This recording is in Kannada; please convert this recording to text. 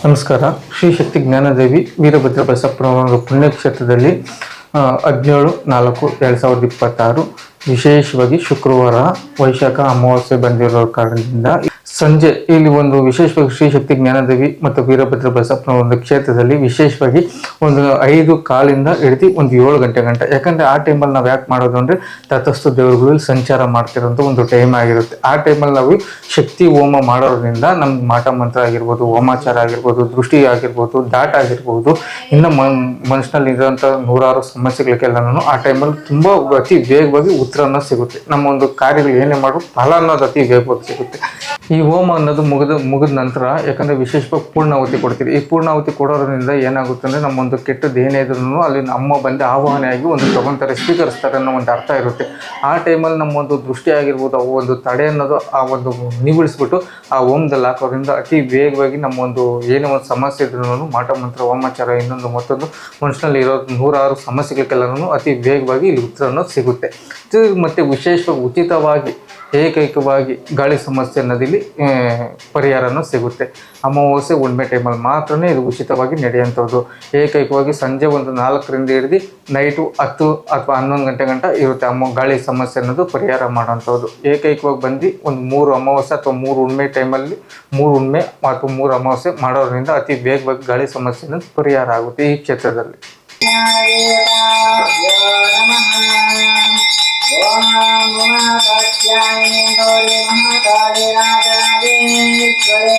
ನಮಸ್ಕಾರ. ಶ್ರೀ ಶಕ್ತಿ ಜ್ಞಾನದೇವಿ ವೀರಭದ್ರ ಬಸಪ್ಪನವರ ಪುಣ್ಯಕ್ಷೇತ್ರದಲ್ಲಿ 17/4/2026 ವಿಶೇಷವಾಗಿ ಶುಕ್ರವಾರ ವೈಶಾಖ ಅಮಾವಾಸ್ಯೆ ಬಂದಿರೋ ಕಾರಣದಿಂದ ಸಂಜೆ ಇಲ್ಲಿ ಒಂದು ವಿಶೇಷವಾಗಿ ಶ್ರೀ ಶಕ್ತಿ ಜ್ಞಾನದೇವಿ ಮತ್ತು ವೀರಭದ್ರ ಬಸಪ್ಪನ ಒಂದು ಕ್ಷೇತ್ರದಲ್ಲಿ ವಿಶೇಷವಾಗಿ ಒಂದು 5:15 ಹಿಡಿದು ಒಂದು 7 ಗಂಟೆ ಗಂಟ. ಯಾಕಂದ್ರೆ ಆ ಟೈಮಲ್ಲಿ ನಾವು ಯಾಕೆ ಮಾಡೋದು ಅಂದ್ರೆ ತಥಸ್ಥ ದೇವರುಗಳು ಸಂಚಾರ ಮಾಡ್ತಿರೋಂಥ ಒಂದು ಟೈಮ್ ಆಗಿರುತ್ತೆ. ಆ ಟೈಮಲ್ಲಿ ನಾವು ಶಕ್ತಿ ಹೋಮ ಮಾಡೋದ್ರಿಂದ ನಮ್ಗೆ ಮಾಟ ಮಂತ್ರ ಆಗಿರ್ಬೋದು, ಹೋಮಾಚಾರ ಆಗಿರ್ಬೋದು, ದೃಷ್ಟಿ ಆಗಿರ್ಬೋದು, ದಾಟ ಆಗಿರ್ಬೋದು, ಇನ್ನು ಮನುಷ್ಯನಲ್ಲಿ ಇರೋಂಥ ನೂರಾರು ಸಮಸ್ಯೆಗಳಿಗೆಲ್ಲನೂ ಆ ಟೈಮಲ್ಲಿ ತುಂಬ ಅತಿ ವೇಗವಾಗಿ ಉತ್ತರನ ಸಿಗುತ್ತೆ. ನಮ್ಮ ಒಂದು ಕಾರ್ಯಗಳು ಏನೇ ಮಾಡೋ ಫಲ ಅನ್ನೋದು ಅತಿ ವೇಗವಾಗಿ ಸಿಗುತ್ತೆ. ಈ ಹೋಮ ಅನ್ನೋದು ಮುಗಿದ ನಂತರ ಯಾಕಂದರೆ ವಿಶೇಷವಾಗಿ ಪೂರ್ಣಾಹುತಿ ಕೊಡ್ತೀವಿ. ಈ ಪೂರ್ಣಾಹುತಿ ಕೊಡೋದ್ರಿಂದ ಏನಾಗುತ್ತೆ ಅಂದರೆ ನಮ್ಮೊಂದು ಕೆಟ್ಟದ್ದು ಏನೇ ಇದ್ರೂ ಅಲ್ಲಿ ಅಮ್ಮ ಬಂದು ಆವಾಹನೆಯಾಗಿ ಒಂದು ತೊಗೊತಾರೆ, ಸ್ವೀಕರಿಸ್ತಾರೆ ಅನ್ನೋ ಒಂದು ಅರ್ಥ ಇರುತ್ತೆ. ಆ ಟೈಮಲ್ಲಿ ನಮ್ಮೊಂದು ದೃಷ್ಟಿ ಆಗಿರ್ಬೋದು, ಅವು ಒಂದು ತಡೆ ಅನ್ನೋದು ಆ ಒಂದು ನಿವಿಳಿಸ್ಬಿಟ್ಟು ಆ ಹೋಮದಲ್ಲಿ ಹಾಕೋದ್ರಿಂದ ಅತಿ ವೇಗವಾಗಿ ನಮ್ಮೊಂದು ಏನೇ ಒಂದು ಸಮಸ್ಯೆ ಇದ್ರೂ ಮಾಟ ಮಂತ್ರ, ಹೋಮಾಚಾರ, ಇನ್ನೊಂದು ಮತ್ತೊಂದು ಮನುಷ್ಯನಲ್ಲಿ ಇರೋ ನೂರಾರು ಸಮಸ್ಯೆಗಳಿಗೆಲ್ಲನೂ ಅತಿ ವೇಗವಾಗಿ ಇಲ್ಲಿ ಉತ್ತರ ಅನ್ನೋದು ಸಿಗುತ್ತೆ. ಮತ್ತು ವಿಶೇಷವಾಗಿ ಉಚಿತವಾಗಿ ಏಕೈಕವಾಗಿ ಗಾಳಿ ಸಮಸ್ಯೆ ಅನ್ನೋದಿಲ್ಲಿ ಪರಿಹಾರನೂ ಸಿಗುತ್ತೆ. ಅಮಾವಾಸ್ಯೆ ಹುಣ್ಣಿಮೆ ಟೈಮಲ್ಲಿ ಮಾತ್ರನೇ ಇದು ಉಚಿತವಾಗಿ ನಡೆಯುವಂಥದ್ದು. ಏಕೈಕವಾಗಿ ಸಂಜೆ ಒಂದು 4ರಿಂದ ಹಿಡಿದು ನೈಟು 10 ಅಥವಾ 11 ಗಂಟೆ ಗಂಟ ಇರುತ್ತೆ ಗಾಳಿ ಸಮಸ್ಯೆ ಅನ್ನೋದು ಪರಿಹಾರ ಮಾಡೋವಂಥದ್ದು. ಏಕೈಕವಾಗಿ ಬಂದು ಒಂದು 3 ಅಮಾವಾಸ್ಯೆ ಅಥವಾ 3 ಹುಣ್ಣಿಮೆ ಟೈಮಲ್ಲಿ 3 ಹುಣ್ಣಿಮೆ ಅಥವಾ 3 ಅಮಾವಾಸ್ಯೆ ಮಾಡೋದ್ರಿಂದ ಅತಿ ವೇಗವಾಗಿ ಗಾಳಿ ಸಮಸ್ಯೆ ಅನ್ನೋದು ಪರಿಹಾರ ಆಗುತ್ತೆ ಈ ಕ್ಷೇತ್ರದಲ್ಲಿ. ಓಂ ನಮಃ